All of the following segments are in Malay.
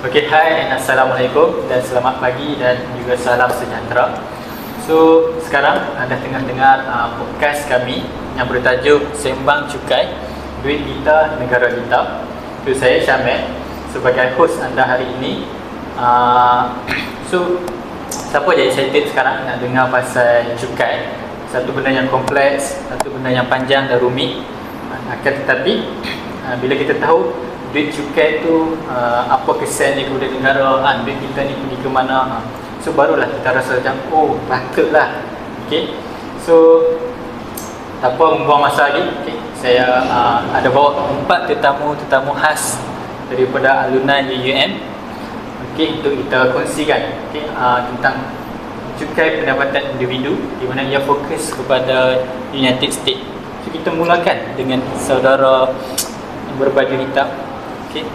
Okay, hai, Assalamualaikum dan selamat pagi dan juga salam sejahtera. So, sekarang anda tengah dengar podcast kami yang bertajuk Sembang Cukai, Duit Kita, Negara Kita. So, saya Syamil sebagai host anda hari ini. So, siapa je excited sekarang nak dengar pasal cukai? Satu benda yang kompleks, satu benda yang panjang dan rumit. Akan tetapi, bila kita tahu duit cukai tu apa kesan dia kepada negara, duit kita ni pergi ke mana, so barulah kita rasa macam oh patutlah. Okay, so tak apa membuang masa lagi. Okay, saya ada bawa 4 tetamu khas daripada alumni UUM, okay, untuk kita kongsikan, okay, tentang cukai pendapatan individu di mana ia fokus kepada United States. So kita mulakan dengan saudara berbaju hitam. Okay,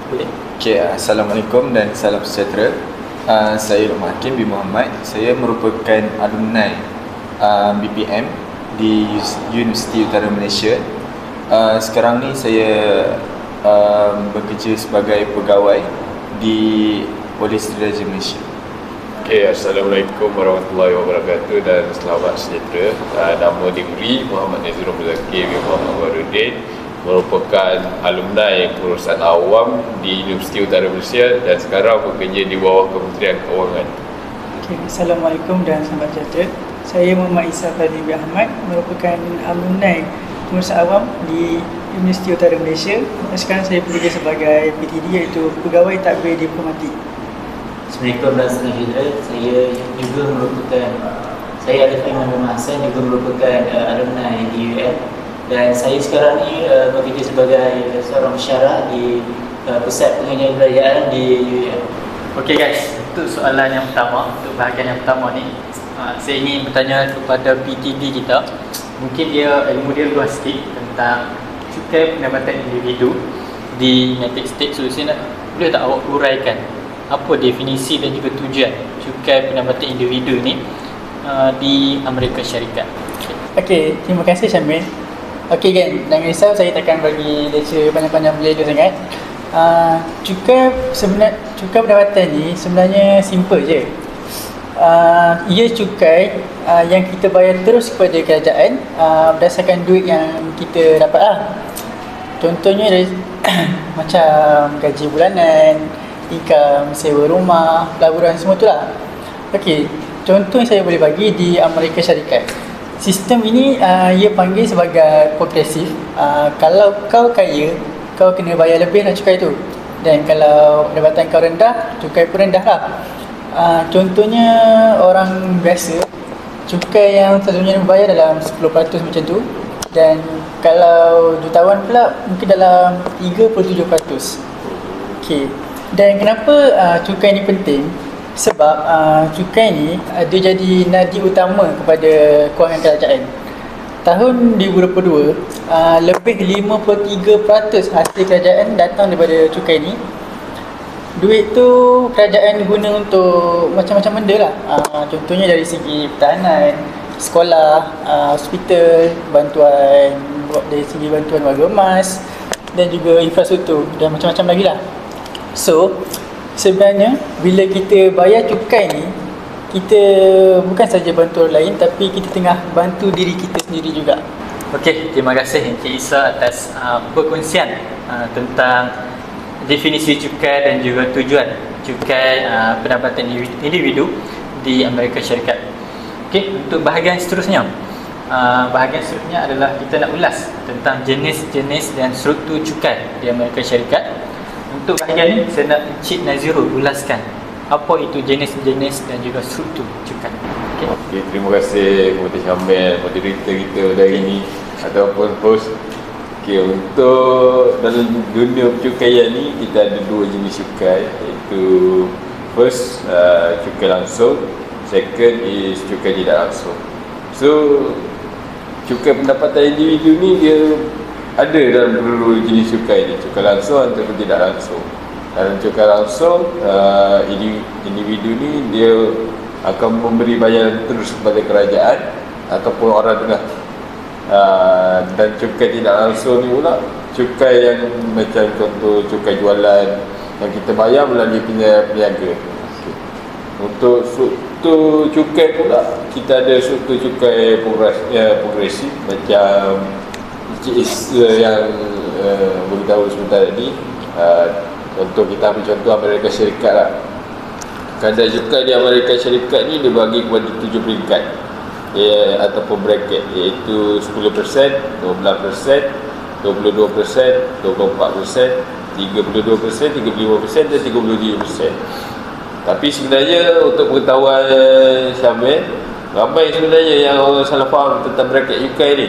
boleh? Okay, Assalamualaikum dan salam sejahtera. Saya Luqman Hakim bin Muhammad. Saya merupakan alumni BPM di Universiti Utara Malaysia. Sekarang ni saya bekerja sebagai pegawai di Polis Diraja Malaysia. Okay, Assalamualaikum warahmatullahi wabarakatuh dan selamat sejahtera. Nama diberi Muhammad Nazirul Muzakir bin Muhammad Warudin, merupakan alumni pengurusan awam di Universiti Utara Malaysia dan sekarang bekerja di bawah Kementerian Kewangan. Okay, Assalamualaikum dan selamat sejahtera. Saya Muhammad Isa Fadli bin Ahmad, merupakan alumni pengurusan awam di Universiti Utara Malaysia dan sekarang saya bekerja sebagai PTD, iaitu Pegawai Tadbir Diplomatik. Assalamualaikum dan salam sejahtera. Saya Arif Iman Hassan, juga merupakan alumni di UUM. Dan saya sekarang ni bekerja sebagai seorang pensyarah di Pusat Pengajian Kerajaan di UUM. Okay guys, untuk soalan yang pertama, untuk bahagian yang pertama ni, saya ingin bertanya kepada PTD kita. Mungkin ilmu dia luas sikit tentang cukai pendapatan individu di United States. So saya nak, boleh tak awak uraikan apa definisi dan juga tujuan cukai pendapatan individu ni di Amerika Syarikat? Okay, terima kasih Syamil. Okay kan, jangan risau, saya takkan bagi lecture panjang-panjang berjaya sangat. Cukai pendapatan ni sebenarnya simple je. Ia cukai yang kita bayar terus kepada kerajaan berdasarkan duit yang kita dapat lah. Contohnya dari macam gaji bulanan, income, sewa rumah, pelaburan, semua tu lah. Okay, contoh yang saya boleh bagi di Amerika Syarikat. Sistem ini ia panggil sebagai progresif. Kalau kau kaya, kau kena bayar lebih lah cukai tu. Dan kalau pendapatan kau rendah, cukai pun rendah lah. Contohnya orang biasa, cukai yang selalunya bayar dalam 10% macam tu. Dan kalau jutawan pula mungkin dalam 37%. Okay. Dan kenapa cukai ni penting? Sebab cukai ni dia jadi nadi utama kepada kewangan kerajaan. Tahun 2022, lebih 53% hasil kerajaan datang daripada cukai ni. Duit tu kerajaan guna untuk macam-macam benda lah. Contohnya dari segi pertahanan, sekolah, hospital, bantuan dari segi bantuan warga emas dan juga infrastruktur dan macam-macam lagi lah. So, sebenarnya bila kita bayar cukai ni, kita bukan saja bantu orang lain, tapi kita tengah bantu diri kita sendiri juga. Okey, terima kasih Encik Isa atas perkongsian tentang definisi cukai dan juga tujuan cukai pendapatan individu di Amerika Syarikat. Okey, untuk bahagian seterusnya, adalah kita nak ulas tentang jenis-jenis dan struktur cukai di Amerika Syarikat. Untuk bahagian ni, saya nak Encik Nazirul ulaskan apa itu jenis-jenis dan juga struktur cukai. Okay, terima kasih kepada Syamil, moderator kita hari ini ataupun host. Okay, untuk dalam dunia percukaian ni, kita ada 2 jenis cukai, iaitu first, cukai langsung, second is cukai tidak langsung. So, cukai pendapatan individu ni dia ada dalam dua jenis cukai ni, cukai langsung ataupun tidak langsung. Dalam cukai langsung, individu ni dia akan memberi bayaran terus kepada kerajaan ataupun orang tengah. Dan cukai tidak langsung ni pula cukai yang macam contoh cukai jualan yang kita bayar melalui peniaga. Untuk struktur cukai pula, kita ada struktur cukai progresif macam yang beritahu sebentar tadi. Contoh kita ambil contoh Amerika Syarikat lah. Kadar cukai di Amerika Syarikat ni dibagi kepada 7 peringkat ataupun bracket, iaitu 10%, 12%, 22%, 24%, 32%, 35% dan 33%. Tapi sebenarnya untuk pengetahuan Syamil, ramai sebenarnya yang orang salah faham tentang bracket cukai ni.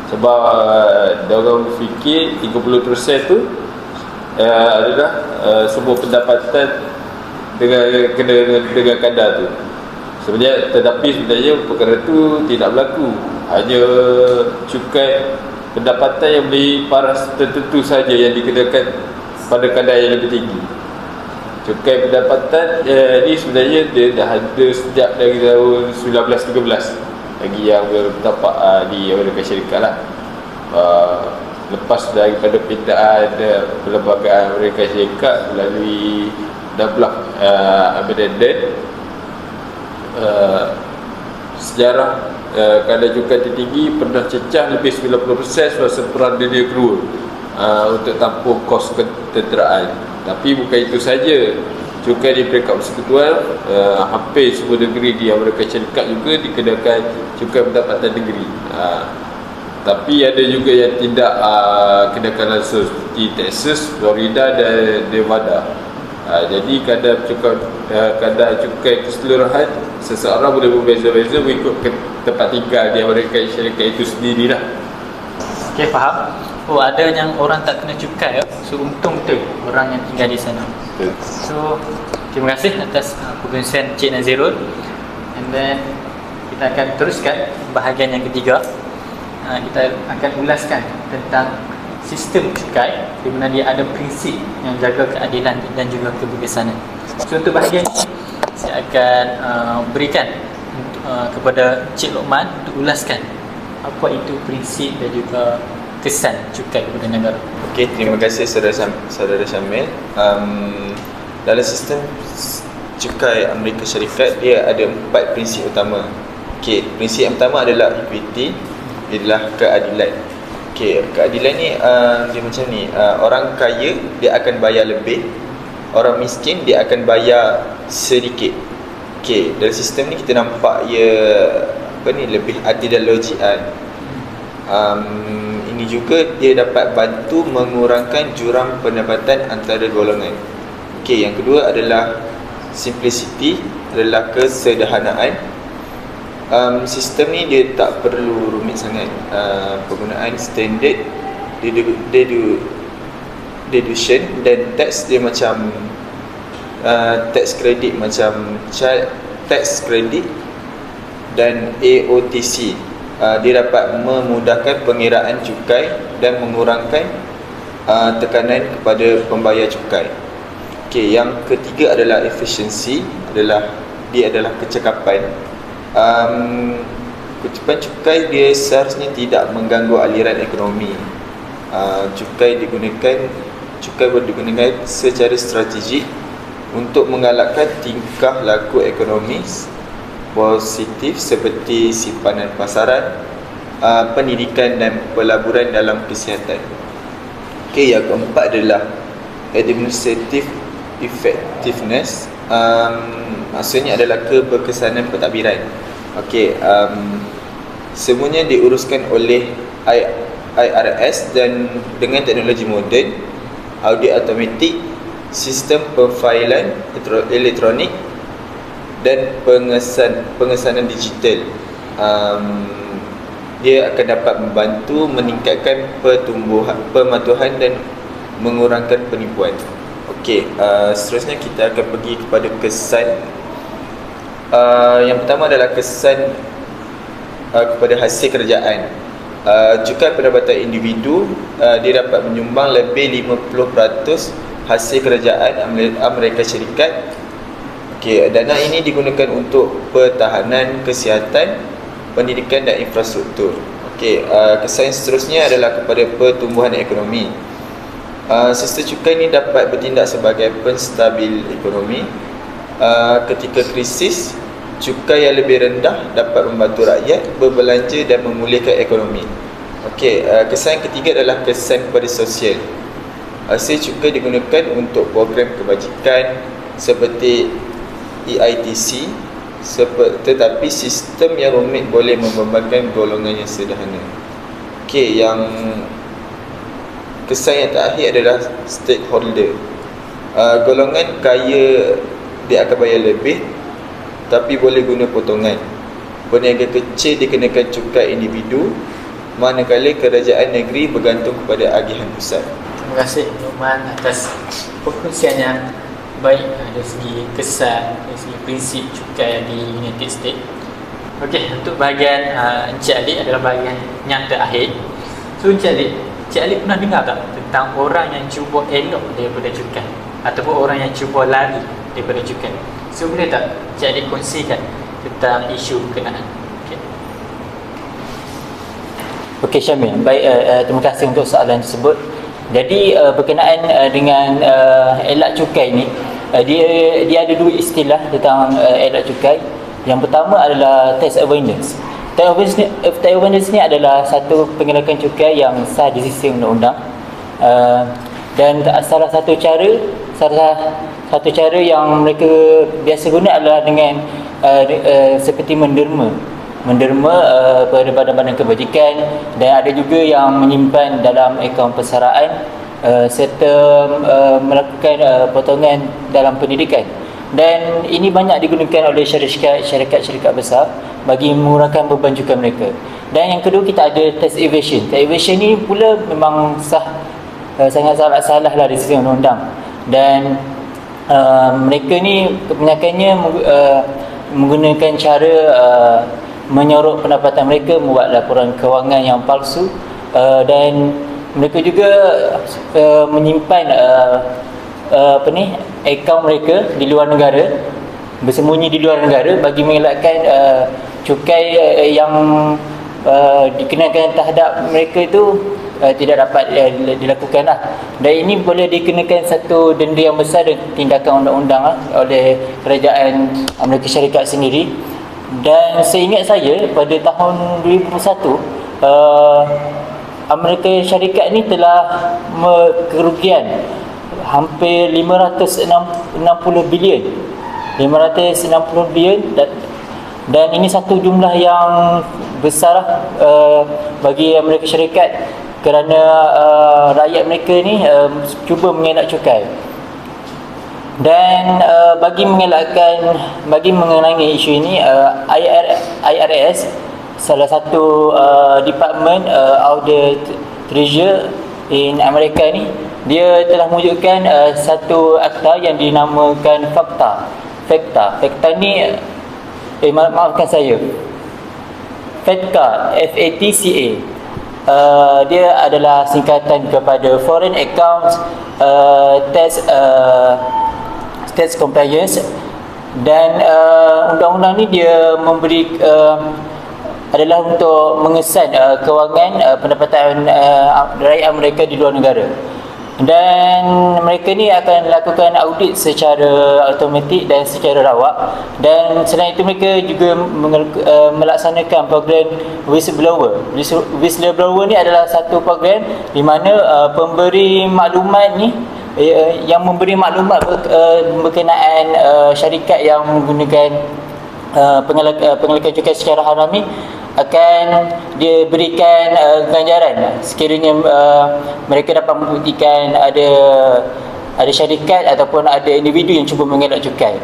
Sebab diorang fikir 30% tu adalah semua pendapatan dengan kadar tu. Tetapi sebenarnya perkara tu tidak berlaku. Hanya cukai pendapatan yang beli paras tertentu saja yang dikenakan pada kadar yang lebih tinggi. Cukai pendapatan ni sebenarnya dia dah ada sejak dari tahun 1913 lagi yang bertapak di Amerika Syarikat lah. Lepas daripada pindaan perlembagaan Amerika Syarikat melalui Dablah Amendment, sejarah kadar cukai tertinggi pernah cecah lebih 90% semasa Perang Dunia Kedua untuk tampung kos ketenteraan. Tapi bukan itu saja, cukai di peringkat persekutuan hampir semua negeri di Amerika Syarikat juga dikenakan cukai pendapatan negeri. Tapi ada juga yang tidak kenakan langsung seperti Texas, Florida dan Nevada. Jadi kadar cukai keseluruhan seseorang boleh berbeza-beza mengikut tempat tinggal di Amerika Syarikat itu sendirilah. Okey, faham. Oh, ada yang orang tak kena cukai, so untung tu orang yang tinggal di sana. So terima kasih atas perkongsian Cik Nazirul. And then kita akan teruskan bahagian yang ketiga. Kita akan ulaskan tentang sistem cukai di mana dia ada prinsip yang jaga keadilan dan juga kebebasan. So untuk bahagian ini saya akan berikan kepada Cik Lokman untuk ulaskan apa itu prinsip dan juga kesan cukai kepada negara. Okey, terima kasih saudara Syamil. Dalam sistem cukai Amerika Syarikat dia ada 4 prinsip utama. Okey, prinsip yang pertama adalah equity, ialah keadilan. Okey, keadilan ni dia macam ni, orang kaya dia akan bayar lebih, orang miskin dia akan bayar sedikit. Okey, dalam sistem ni kita nampak lebih adil dan logik kan. Ini juga dia dapat bantu mengurangkan jurang pendapatan antara golongan. Okey, yang kedua adalah simplicity, adalah kesederhanaan. Sistem ni dia tak perlu rumit sangat. Penggunaan standard deduction dan tax dia macam tax credit, macam child tax credit dan AOTC. Dia dapat memudahkan pengiraan cukai dan mengurangkan tekanan kepada pembayar cukai. Okey, yang ketiga adalah efficiency, dia adalah kecekapan. Kecekapan cukai dia seharusnya tidak mengganggu aliran ekonomi. Cukai boleh digunakan secara strategik untuk menggalakkan tingkah laku ekonomi positif seperti simpanan pasaran, pendidikan dan pelaburan dalam kesihatan. Okey, yang keempat adalah administrative effectiveness. Maksudnya adalah keberkesanan pentadbiran. Okey, semuanya diuruskan oleh IRS dan dengan teknologi moden, audit automatik, sistem perfailan elektronik dan pengesanan digital. Dia akan dapat membantu meningkatkan pematuhan dan mengurangkan penipuan. Okey, seterusnya kita akan pergi kepada kesan. Yang pertama adalah kesan kepada hasil kerajaan. Cukai pendapatan individu dia dapat menyumbang lebih 50% hasil kerajaan Amerika Syarikat. Okey, dana ini digunakan untuk pertahanan, kesihatan, pendidikan dan infrastruktur. Okey, kesan seterusnya adalah kepada pertumbuhan ekonomi. Sistem cukai ini dapat bertindak sebagai penstabil ekonomi. Ketika krisis, cukai yang lebih rendah dapat membantu rakyat berbelanja dan memulihkan ekonomi. Okey, kesan ketiga adalah kesan kepada sosial. Hasil cukai digunakan untuk program kebajikan seperti EITC, tetapi sistem yang rumit boleh membebankan golongan yang sederhana. Okey, yang kesan yang terakhir adalah stakeholder. Golongan kaya dia akan bayar lebih tapi boleh guna potongan. Peniaga kecil dikenakan cukai individu, manakala kerajaan negeri bergantung kepada agihan pusat. Terima kasih Luqman atas perkongsiannya baik dari segi kesan, dari segi prinsip cukai di United States. Okey, untuk bahagian Encik Ali adalah bahagian yang terakhir. So Encik Ali pernah dengar tak tentang orang yang cuba elok daripada cukai ataupun orang yang cuba lari daripada cukai? So boleh tak Encik Ali kongsikan tentang isu berkenaan? Okey Syamil, baik, terima kasih untuk soalan tersebut. Jadi berkenaan dengan elak cukai ni, dia ada dua istilah tentang elak cukai. Yang pertama adalah tax avoidance. Tax avoidance ni adalah satu pengelakan cukai yang sah di sisi undang-undang. Dan salah satu cara yang mereka biasa guna adalah dengan seperti menderma pada badan-badan kebajikan, dan ada juga yang menyimpan dalam akaun persaraan serta melakukan potongan dalam pendidikan. Dan ini banyak digunakan oleh syarikat-syarikat besar bagi mengurangkan beban cukai mereka. Dan yang kedua, kita ada tax evasion. Tax evasion ni pula memang sangat salah lah di sisi undang-undang. Dan mereka ni kebanyakannya menggunakan cara menyorok pendapatan mereka, membuat laporan kewangan yang palsu, dan mereka juga menyimpan akaun mereka di luar negara, bersembunyi di luar negara bagi mengelakkan cukai yang dikenakan terhadap mereka itu tidak dapat dilakukan lah. Dan ini boleh dikenakan satu denda yang besar dan tindakan undang-undang oleh kerajaan Amerika Syarikat sendiri. Dan seingat saya pada tahun 2001 Amerika Syarikat ni telah kerugian hampir 560 bilion dan ini satu jumlah yang besar bagi Amerika Syarikat, kerana rakyat mereka ni cuba mengelak cukai. Dan bagi mengenangi isu ini, IRS, salah satu department of the Treasury in Amerika ni, dia telah mewujudkan satu akta yang dinamakan FATCA. FATCA ni maafkan saya, FATCA, FATCA. Dia adalah singkatan kepada Foreign Accounts Tax Compliance. Dan undang-undang ni dia memberi adalah untuk mengesan kewangan pendapatan rakyat mereka di luar negara. Dan mereka ni akan lakukan audit secara automatik dan secara rawak. Dan selain itu mereka juga melaksanakan program whistleblower. Whistleblower ni adalah satu program di mana pemberi maklumat ni yang memberi maklumat berkenaan syarikat yang menggunakan pengelakan cukai secara haram ni akan dia berikan ganjaran sekiranya mereka dapat membuktikan ada syarikat ataupun ada individu yang cuba mengelak cukai.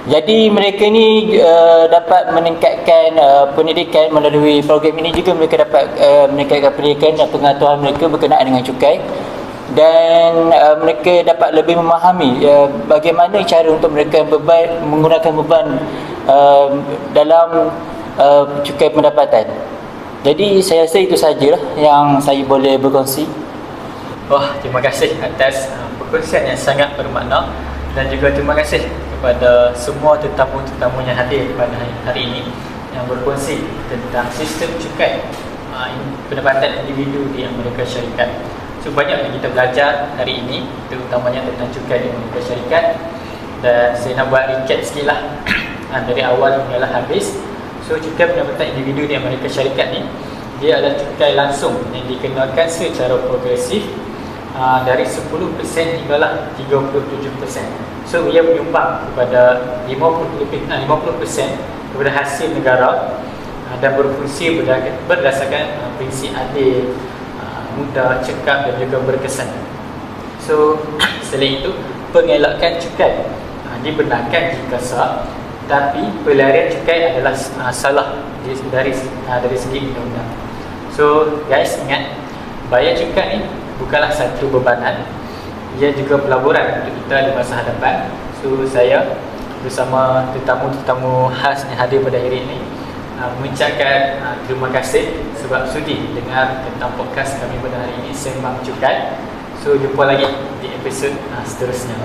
Jadi mereka ni dapat meningkatkan pendidikan melalui program ini. Juga mereka dapat meningkatkan pendidikan dan pengetahuan mereka berkenaan dengan cukai. Dan mereka dapat lebih memahami bagaimana cara untuk mereka menggunakan beban dalam cukai pendapatan. Jadi saya rasa itu sahajalah yang saya boleh berkongsi. Terima kasih atas perkongsian yang sangat bermakna, dan juga terima kasih kepada semua tetamu-tetamu yang hadir pada hari ini yang berkongsi tentang sistem cukai pendapatan individu di Amerika Syarikat. So banyak yang kita belajar hari ini, terutamanya tentang cukai di Amerika Syarikat. Dan saya nak buat recap sikit lah dari awal hinggalah habis. So cukai pendapatan individu di Amerika Syarikat ni, dia adalah cukai langsung yang dikenakan secara progresif dari 10% hinggalah 37%. So ia menyumbang kepada 50% kepada hasil negara dan berfungsi berdasarkan prinsip adil, mudah, cekap dan juga berkesan. So selain itu, pengelakkan cukai dibenarkan jika sah, tapi pelarian cukai adalah salah dari segi undang-undang. So guys, ingat, bayar cukai ni bukanlah satu bebanan, ia juga pelaburan untuk kita di masa hadapan. So saya bersama tetamu-tetamu khas yang hadir pada hari ini mengucapkan terima kasih sebab sudi dengar tentang podcast kami pada hari ini, Sembang Cukai. So jumpa lagi di episod seterusnya.